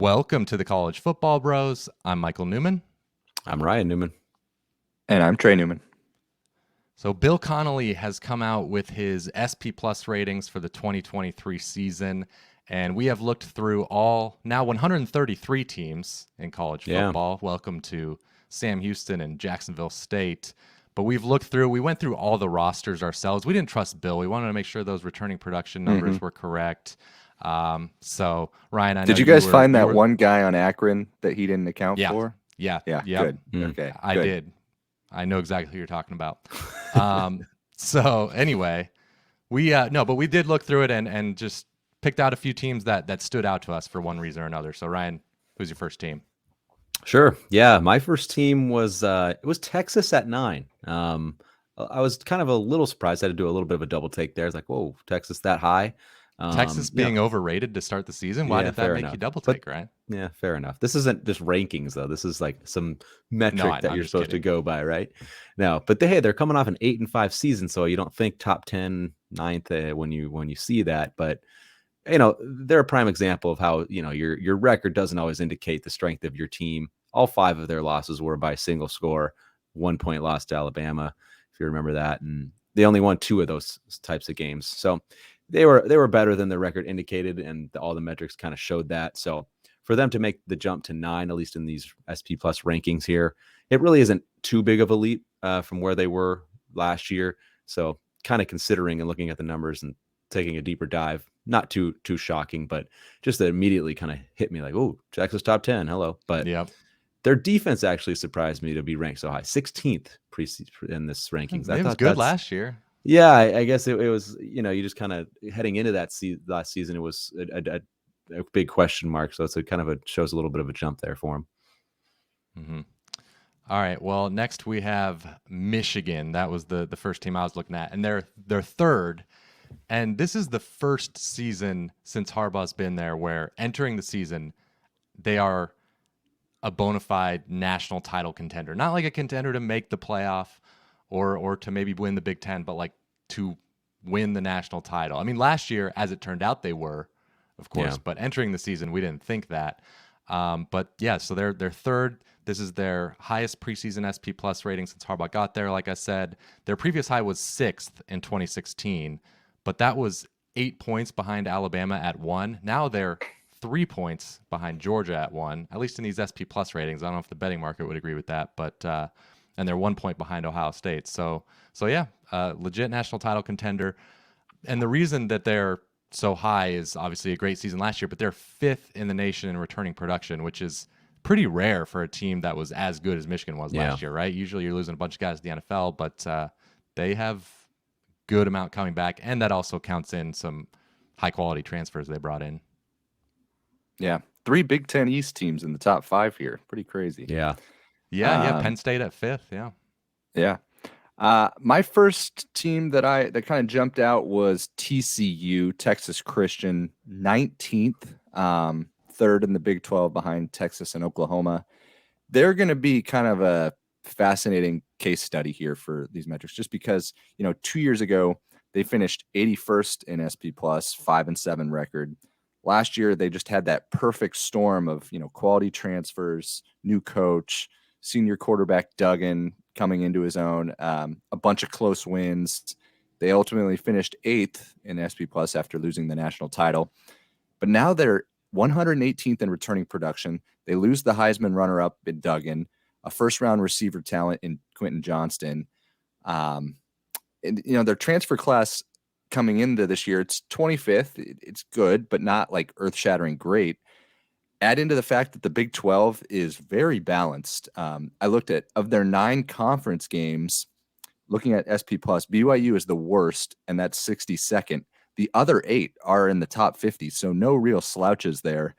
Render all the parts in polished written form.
Welcome to the College Football Bros. I'm Michael Newman. I'm Ryan Newman. And I'm Trey Newman. So Bill Connelly has come out with his SP Plus ratings for the 2023 season, and we have looked through all now 133 teams in college football. Welcome to Sam Houston and Jacksonville State. But we went through all the rosters ourselves. We didn't trust Bill. We wanted to make sure those returning production numbers were correct. So Ryan, I know did you guys find that one guy on Akron that he didn't account for? Yeah. Good. Okay, I did. I know exactly who you're talking about. So anyway, we did look through it and just picked out a few teams that stood out to us for one reason or another. So Ryan, who's your first team? Sure. Yeah, my first team was it was Texas at 9. I was kind of a little surprised. I had to do a little bit of a double take there. I was like, whoa, Texas that high. Texas being overrated to start the season. Why did that make you double take, right? Yeah, fair enough. This isn't just rankings though. This is like some metric that you're supposed to go by, right? No, but they're coming off an 8-5 season, so you don't think top 10, 9th when you see that. But they're a prime example of how your record doesn't always indicate the strength of your team. All 5 of their losses were by single score, 1 point loss to Alabama, if you remember that, and they only won 2 of those types of games. So they were better than the record indicated, and all the metrics kind of showed that. So for them to make the jump to 9, at least in these SP Plus rankings here, it really isn't too big of a leap from where they were last year. So kind of considering and looking at the numbers and taking a deeper dive, not too shocking, but just that immediately kind of hit me like, oh, Texas top 10, hello. But their defense actually surprised me to be ranked so high, 16th in this rankings. It was good last year. Yeah, I guess it was, you just kind of heading into that last season, it was a big question mark. So it's shows a little bit of a jump there for him. Mm-hmm. All right. Well, next we have Michigan. That was the first team I was looking at, and they're third. And this is the first season since Harbaugh's been there where entering the season, they are a bona fide national title contender. Not like a contender to make the playoff or to maybe win the Big Ten, but like to win the national title. I mean, last year, as it turned out, they were, of course, but entering the season, we didn't think that. But yeah, so they're third. This is their highest preseason SP Plus rating since Harbaugh got there. Like I said, their previous high was 6th in 2016, but that was 8 points behind Alabama at 1. Now they're 3 points behind Georgia at 1, at least in these SP Plus ratings. I don't know if the betting market would agree with that, but and they're 1 point behind Ohio State. So yeah, legit national title contender. And the reason that they're so high is obviously a great season last year, but they're 5th in the nation in returning production, which is pretty rare for a team that was as good as Michigan was last year, right? Usually you're losing a bunch of guys to the NFL, but they have good amount coming back, and that also counts in some high-quality transfers they brought in. Yeah, 3 Big Ten East teams in the top 5 here. Pretty crazy. Yeah. Penn State at 5th. Yeah. My first team that kind of jumped out was TCU, Texas Christian, 19th, 3rd in the Big 12 behind Texas and Oklahoma. They're going to be kind of a fascinating case study here for these metrics, just because 2 years ago they finished 81st in SP Plus, 5-7 record. Last year they just had that perfect storm of quality transfers, new coach, senior quarterback Duggan coming into his own, a bunch of close wins. They ultimately finished 8th in SP Plus after losing the national title. But now they're 118th in returning production. They lose the Heisman runner-up in Duggan, a first-round receiver talent in Quentin Johnston. And their transfer class coming into this year, it's 25th. It's good, but not like earth-shattering great. Add into the fact that the Big 12 is very balanced. I looked at, of their 9 conference games, looking at SP Plus, BYU is the worst, and that's 62nd. The other 8 are in the top 50, so no real slouches there.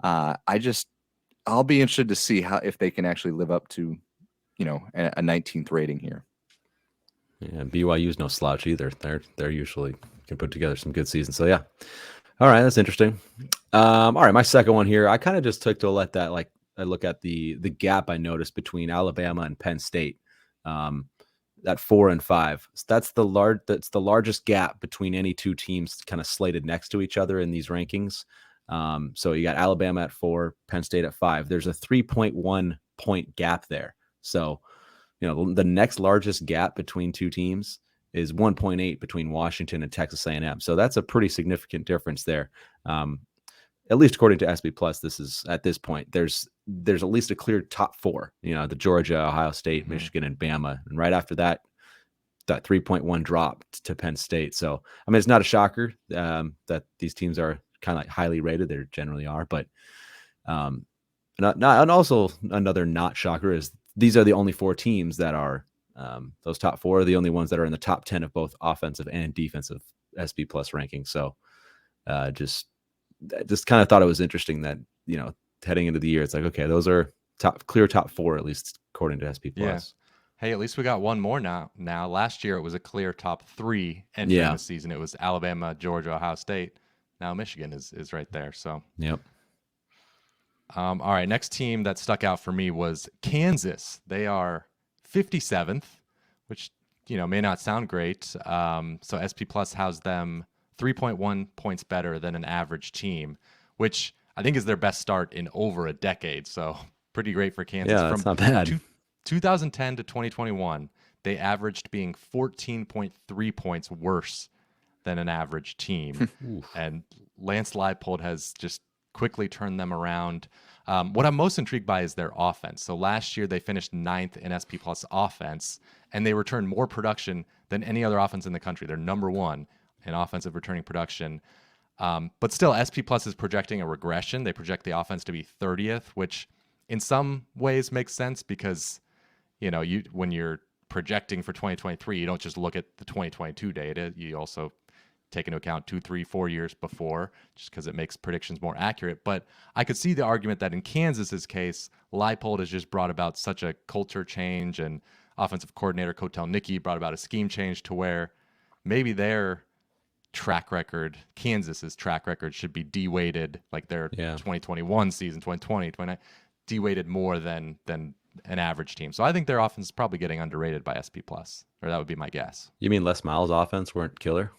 I'll be interested to see if they can actually live up to, a 19th rating here. Yeah, BYU's no slouch either. They're usually can put together some good seasons. So yeah. All right, that's interesting. All right, my second one here, I kind of just took to let that, like, I look at the gap I noticed between Alabama and Penn State, that 4 and 5. So that's the largest gap between any two teams kind of slated next to each other in these rankings. So you got Alabama at 4, Penn State at 5. There's a 3.1 point gap there. So, the next largest gap between two teams is 1.8 between Washington and Texas A&M. So that's a pretty significant difference there. At least according to SB Plus, this is at this point, there's at least a clear top 4, the Georgia, Ohio State, Michigan, and Bama. And right after that 3.1 drop to Penn State. So, I mean, it's not a shocker that these teams are kind of like highly rated. They generally are, but and also another not shocker is these are the only 4 teams that are those top 4 are the only ones that are in the top 10 of both offensive and defensive SB Plus rankings. So just kind of thought it was interesting that, heading into the year, it's like, okay, those are clear top 4, at least according to SB Plus. Hey, at least we got one more now. Last year it was a clear top 3 entering the season. It was Alabama, Georgia, Ohio State. Now Michigan is right there. So yep. All right, next team that stuck out for me was Kansas. They are 57th, which may not sound great. So SP Plus has them 3.1 points better than an average team, which I think is their best start in over a decade. So pretty great for Kansas. Yeah, that's not bad. 2010 to 2021, they averaged being 14.3 points worse than an average team. And Lance Leipold has just quickly turned them around. What I'm most intrigued by is their offense. So last year they finished 9th in SP Plus offense, and they returned more production than any other offense in the country. They're number 1 in offensive returning production. But still, SP Plus is projecting a regression. They project the offense to be 30th, which in some ways makes sense because when you're projecting for 2023, you don't just look at the 2022 data. You also take into account 2, 3, 4 years before, just because it makes predictions more accurate. But I could see the argument that in Kansas's case, Leipold has just brought about such a culture change, and offensive coordinator Kotel Nicky brought about a scheme change to where maybe their track record, Kansas's track record, should be de-weighted, like their 2021 season, 2020, 2019, de-weighted more than an average team. So I think their offense is probably getting underrated by SP Plus, or that would be my guess. You mean Les Miles' offense weren't killer?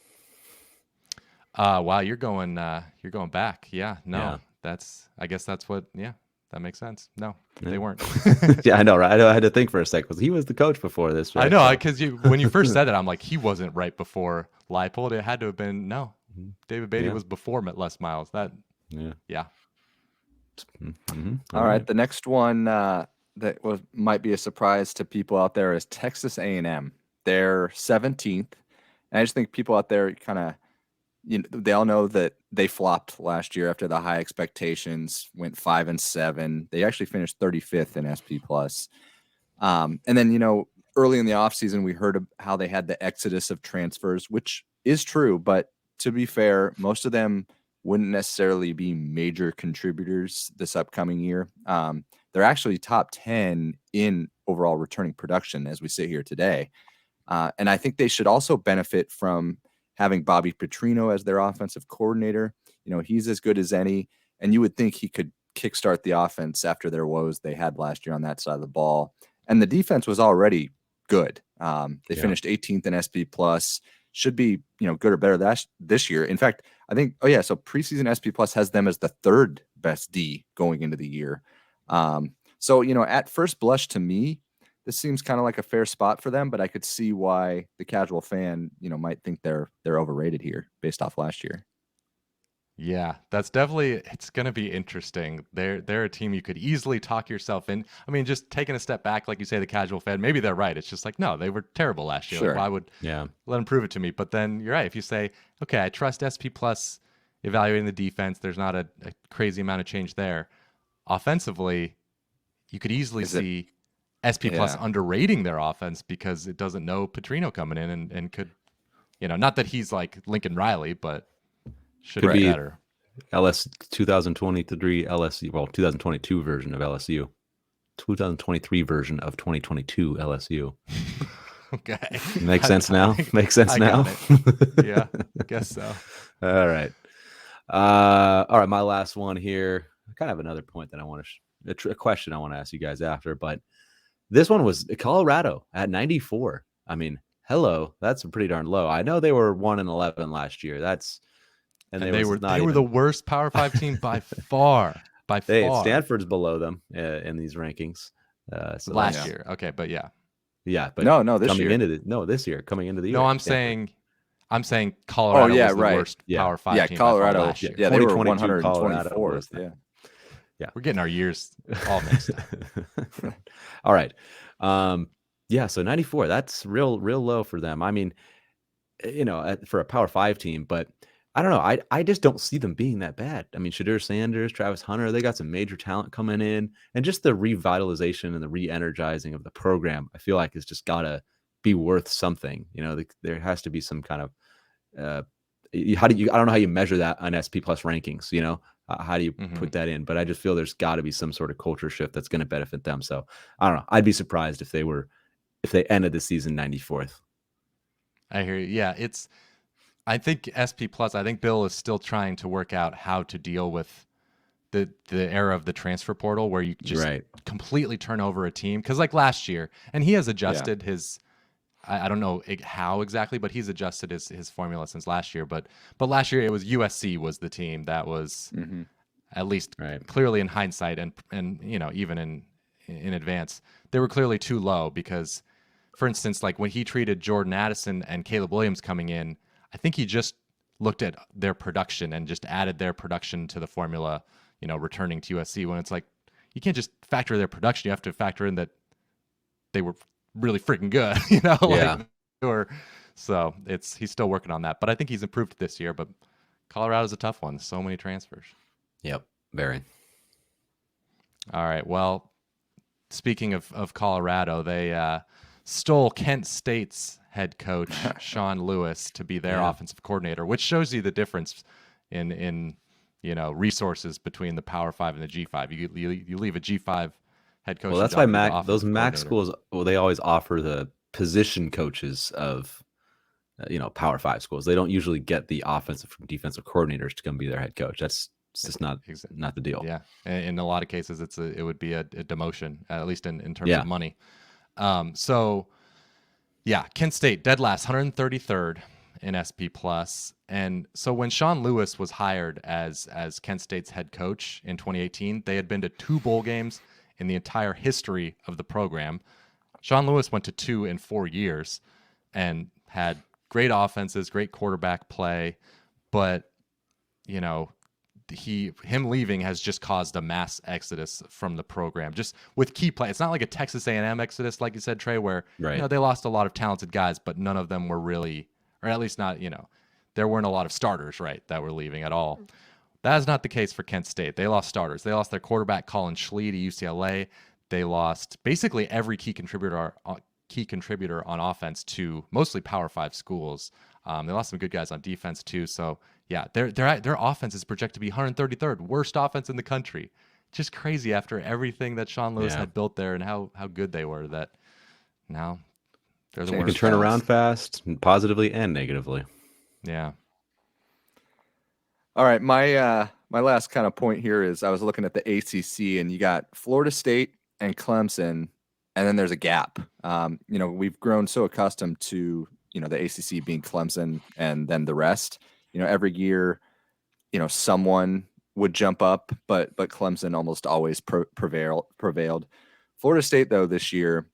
Wow, you're going back. Yeah, no, I guess that's what. Yeah, that makes sense. No, they weren't. Yeah, I know, right? I had to think for a sec because he was the coach before this. Right? I know, because when you first said it, I'm like, he wasn't right before Leipold. It had to have been David Beatty was before Les Miles. Yeah. Mm-hmm. All right, the next one might be a surprise to people out there is Texas A&M. They're 17th, and I just think people out there kind of, they all know that they flopped last year after the high expectations, went 5-7. They actually finished 35th in SP Plus. And then, early in the offseason, we heard of how they had the exodus of transfers, which is true. But to be fair, most of them wouldn't necessarily be major contributors this upcoming year. They're actually top 10 in overall returning production as we sit here today. And I think they should also benefit from having Bobby Petrino as their offensive coordinator. He's as good as any, and you would think he could kickstart the offense after their woes they had last year on that side of the ball. And the defense was already good. They finished 18th in SP Plus, should be, good or better this year. In fact, I think, so preseason SP Plus has them as the 3rd best D going into the year. So, at first blush to me, this seems kind of like a fair spot for them, but I could see why the casual fan, might think they're overrated here based off last year. Yeah, it's going to be interesting. They're a team you could easily talk yourself in. I mean, just taking a step back, like you say, the casual fan, maybe they're right. It's just like, no, they were terrible last year. Sure. Like, why would let them prove it to me? But then you're right. If you say, okay, I trust SP Plus evaluating the defense, there's not a crazy amount of change there. Offensively, you could easily see SP Plus underrating their offense because it doesn't know Petrino coming in and could, not that he's like Lincoln Riley, but should be better. 2023 LSU, 2022 version of LSU, 2023 version of 2022 LSU. Okay. Makes sense now? Makes sense now? Yeah, I guess so. All right. All right, my last one here. I kind of have another point that I want to, a question I want to ask you guys after, but this one was Colorado at 94. I mean, hello, that's pretty darn low. I know they were 1-11 last year. That's And they were the worst Power 5 team by far. Stanford's below them in these rankings. So last year. Okay, but yeah. Yeah, but no, this coming year. this year, coming into the year. No, I'm saying Colorado was the worst Power 5 team Colorado by far last year. Yeah, they were 124th. Yeah. We're getting our years all mixed up. All right. So 94, that's real low for them. I mean, for a Power 5 team, but I don't know. I just don't see them being that bad. I mean, Shadur Sanders, Travis Hunter, they got some major talent coming in, and just the revitalization and the re-energizing of the program, I feel like, has just got to be worth something. There has to be some kind of I don't know how you measure that on SP Plus rankings. How do you put that in? But I just feel there's got to be some sort of culture shift that's going to benefit them. So I don't know. I'd be surprised if they ended the season 94th. I hear you. Yeah, I think SP Plus. I think Bill is still trying to work out how to deal with the era of the transfer portal, where you just completely turn over a team. Because like last year, and he has adjusted his. I don't know how exactly, but he's adjusted his formula since last year. But last year it was USC was the team that was at least clearly in hindsight and even in advance, they were clearly too low because, for instance, like when he treated Jordan Addison and Caleb Williams coming in, I think he just looked at their production and just added their production to the formula, returning to USC, when it's like you can't just factor their production. You have to factor in that they were really freaking good, so he's still working on that, but I think he's improved this year. But Colorado's a tough one. So many transfers. Yep. Very. All right. Well, speaking of Colorado, they stole Kent State's head coach, Sean Lewis, to be their offensive coordinator, which shows you the difference in resources between the Power 5 and the G5. You leave a G5 head coach. Well, that's why those MAC schools, they always offer the position coaches of, Power 5 schools. They don't usually get the offensive from defensive coordinators to come be their head coach. That's just not the deal. Yeah, in a lot of cases, it would be a demotion, at least in terms of money. So, Kent State dead last, 133rd in SP Plus, and so when Sean Lewis was hired as Kent State's head coach in 2018, they had been to 2 bowl games in the entire history of the program. Sean Lewis went to 2 in 4 years and had great offenses, great quarterback play, but him leaving has just caused a mass exodus from the program, just with key play. It's not like a Texas A&M exodus, like you said, Trey, where they lost a lot of talented guys, but none of them were really, or at least not, there weren't a lot of starters, that were leaving at all. That is not the case for Kent State. They lost starters. They lost their quarterback, Colin Schlee, to UCLA. They lost basically every key contributor on offense to mostly Power 5 schools. They lost some good guys on defense too. So their offense is projected to be 133rd, worst offense in the country. Just crazy after everything that Sean Lewis had built there and how good they were. That now they're the worst. They can turn around fast, positively and negatively. Yeah. All right, my last kind of point here is I was looking at the ACC, and you got Florida State and Clemson, and then there's a gap. We've grown so accustomed to the ACC being Clemson and then the rest. Every year, someone would jump up, but Clemson almost always prevailed. Florida State, though, this year,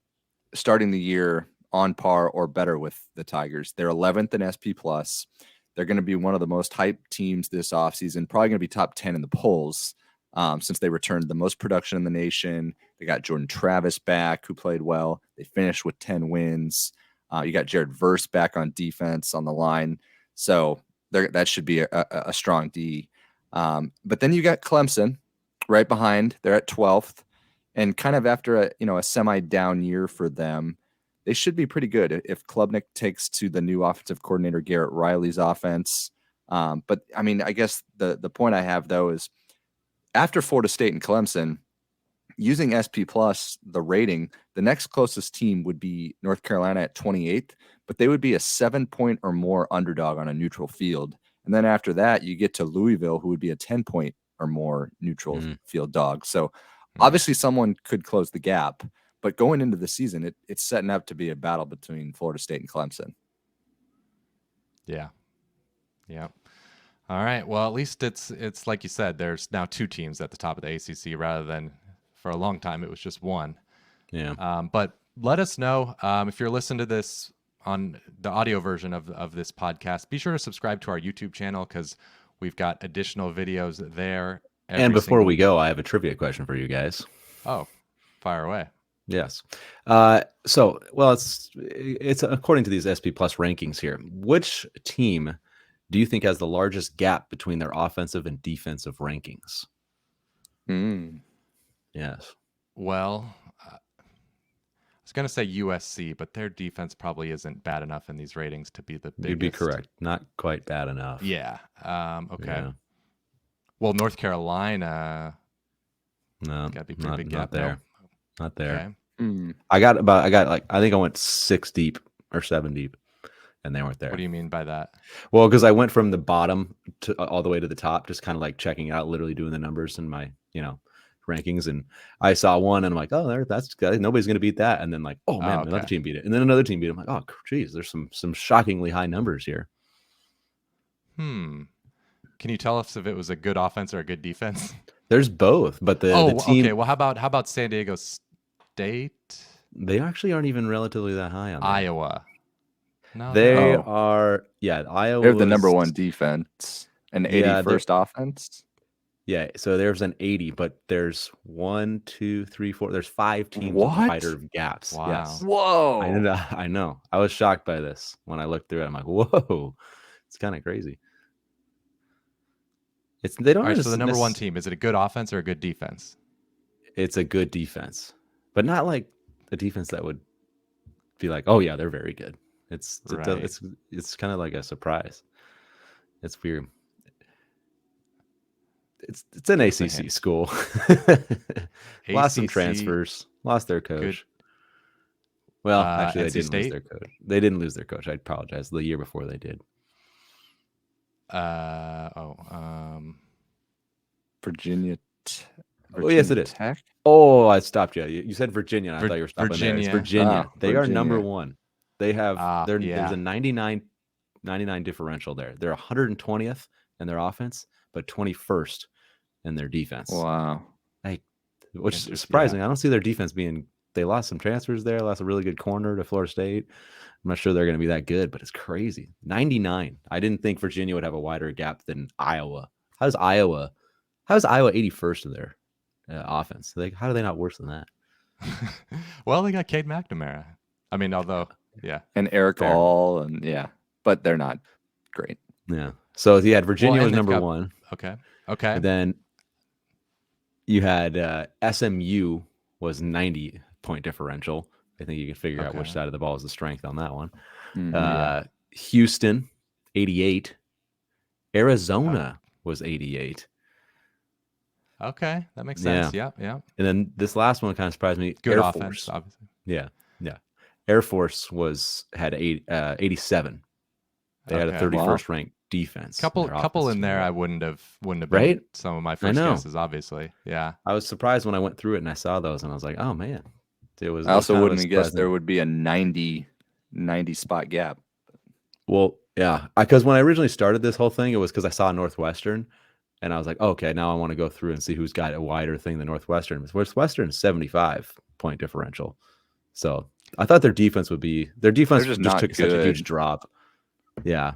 starting the year on par or better with the Tigers. They're 11th in SP Plus. They're going to be one of the most hyped teams this offseason, probably going to be top 10 in the polls since they returned the most production in the nation. They got Jordan Travis back, who played well. They finished with 10 wins. You got Jared Verse back on defense on the line. So that should be a strong D. But then you got Clemson right behind. They're at 12th. And kind of after a semi-down year for them, they should be pretty good if Klubnik takes to the new offensive coordinator Garrett Riley's offense. But I mean, I guess the point I have though is after Florida State and Clemson, using SP Plus, the rating, the next closest team would be North Carolina at 28th, but they would be a 7-point or more underdog on a neutral field. And then after that, you get to Louisville, who would be a 10-point or more neutral field dog. So obviously someone could close the gap. But going into the season, it's setting up to be a battle between Florida State and Clemson. Yeah. All right. Well, at least it's like you said. There's now 2 teams at the top of the ACC rather than for a long time it was just one. Yeah. But let us know if you're listening to this on the audio version of this podcast. Be sure to subscribe to our YouTube channel because we've got additional videos there. And before we go, I have a trivia question for you guys. Oh, fire away. Yes. It's according to these SP Plus rankings here. Which team do you think has the largest gap between their offensive and defensive rankings? Yes. Well, I was going to say USC, but their defense probably isn't bad enough in these ratings to be the biggest. You'd be correct. Not quite bad enough. Yeah. Okay. Yeah. Well, North Carolina. No, got to be pretty big gap there. Not there. Okay. I think I went 6 deep or 7 deep, and they weren't there. What do you mean by that? Well, because I went from the bottom to all the way to the top, just kind of like checking out, literally doing the numbers in my, rankings. And I saw one and I'm like, oh, that's good. Nobody's going to beat that. And then like, oh man, another team beat it. And then another team beat it. I'm like, oh, geez, there's some shockingly high numbers here. Can you tell us if it was a good offense or a good defense? There's both, but the team. Okay. Well, how about San Diego State? They actually aren't even relatively that high on Iowa. No, they are. Yeah, Iowa. They're the number 1 defense and 81st offense. Yeah, so there's an 80, but there's 1, 2, 3, 4. There's 5 teams with wider gaps. Wow. Yes. Whoa. I know. I was shocked by this when I looked through it. I'm like, whoa, it's kind of crazy. They don't. All right, so the number 1 team, is it a good offense or a good defense? It's a good defense, but not like a defense that would be like, oh yeah, they're very good. It's kind of like a surprise. It's weird. It's an ACC school. Lost some transfers. Lost their coach. Good. Well, actually, they didn't lose their coach. They didn't lose their coach. I apologize. The year before they did. Virginia. Oh, yes, it is. Tech? Oh, I stopped you. You said Virginia. And I thought you were stopping Virginia. there. It's Virginia. They are number 1. They have there's a 99 differential there. They're 120th in their offense, but 21st in their defense. Wow. Which is surprising. Yeah. I don't see their defense being. They lost some transfers there. Lost a really good corner to Florida State. I'm not sure they're going to be that good, but it's crazy. 99. I didn't think Virginia would have a wider gap than Iowa. How's Iowa 81st in their offense? How are they not worse than that? Well, they got Cade McNamara. I mean, although, yeah. And Eric All, and but they're not great. Yeah. So you had Virginia was number 1. Okay. And then you had SMU was 90-point differential. I think you can figure out which side of the ball is the strength on that one. Houston, 88. Arizona was 88. Okay, that makes sense. Yeah. And then this last one kind of surprised me. Good Air offense, Force. obviously. Yeah. Air Force had 87. They had a 31st ranked defense. Couple in there. I wouldn't have right? been some of my first guesses. Obviously, yeah. I was surprised when I went through it and I saw those, and I was like, oh man. I also wouldn't have guessed there would be a 90 spot gap. Well, yeah, because when I originally started this whole thing, it was because I saw Northwestern, and I was like, oh, okay, now I want to go through and see who's got a wider thing than Northwestern. Northwestern's 75-point differential, so I thought their defense would be. Their defense just took such a huge drop. Yeah.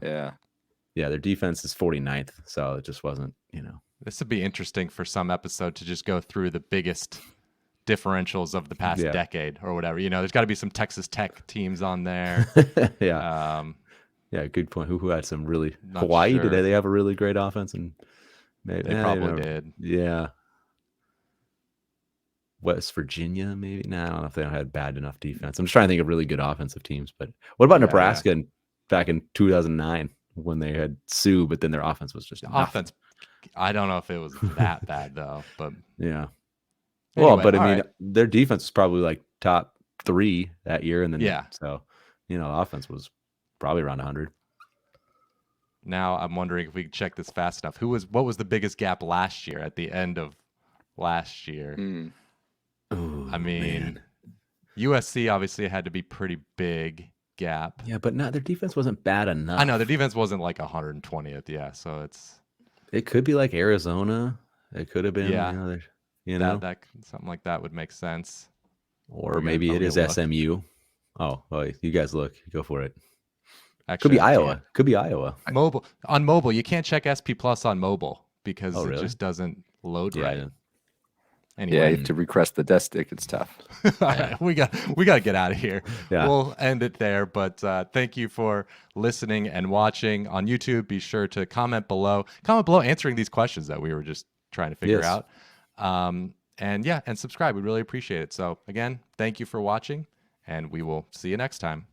Their defense is 49th, so it just wasn't. This would be interesting for some episode to just go through the biggest differentials of the past decade or whatever. There's got to be some Texas Tech teams on there. Yeah, good point. Who had some really Hawaii? Sure. Did they have a really great offense? And maybe they probably did. Yeah. West Virginia, maybe. I don't know if they had bad enough defense. I'm just trying to think of really good offensive teams. But what about Nebraska back in 2009 when they had Sue, but then their offense was just offense? I don't know if it was that bad though. But yeah. Well, anyway, but I mean, their defense was probably like top 3 that year, and then so offense was probably around 100. Now I'm wondering if we can check this fast enough. What was the biggest gap last year at the end of last year? Ooh, I mean, man. USC obviously had to be pretty big gap. Yeah, but their defense wasn't bad enough. I know their defense wasn't like 120th. Yeah, so it's It could be like Arizona. It could have been, Yeah, that something like that would make sense. Or maybe it is look. SMU. Oh, you guys look. Go for it. Actually, could be Iowa. Could be Iowa. Mobile, you can't check SP Plus on mobile because really? it just doesn't load right. Anyway. Yeah, you have to request the desk stick. It's tough. All right, we got to get out of here. Yeah. We'll end it there. But thank you for listening and watching on YouTube. Be sure to comment below answering these questions that we were just trying to figure out. And subscribe. We really appreciate it. So again, thank you for watching, and we will see you next time.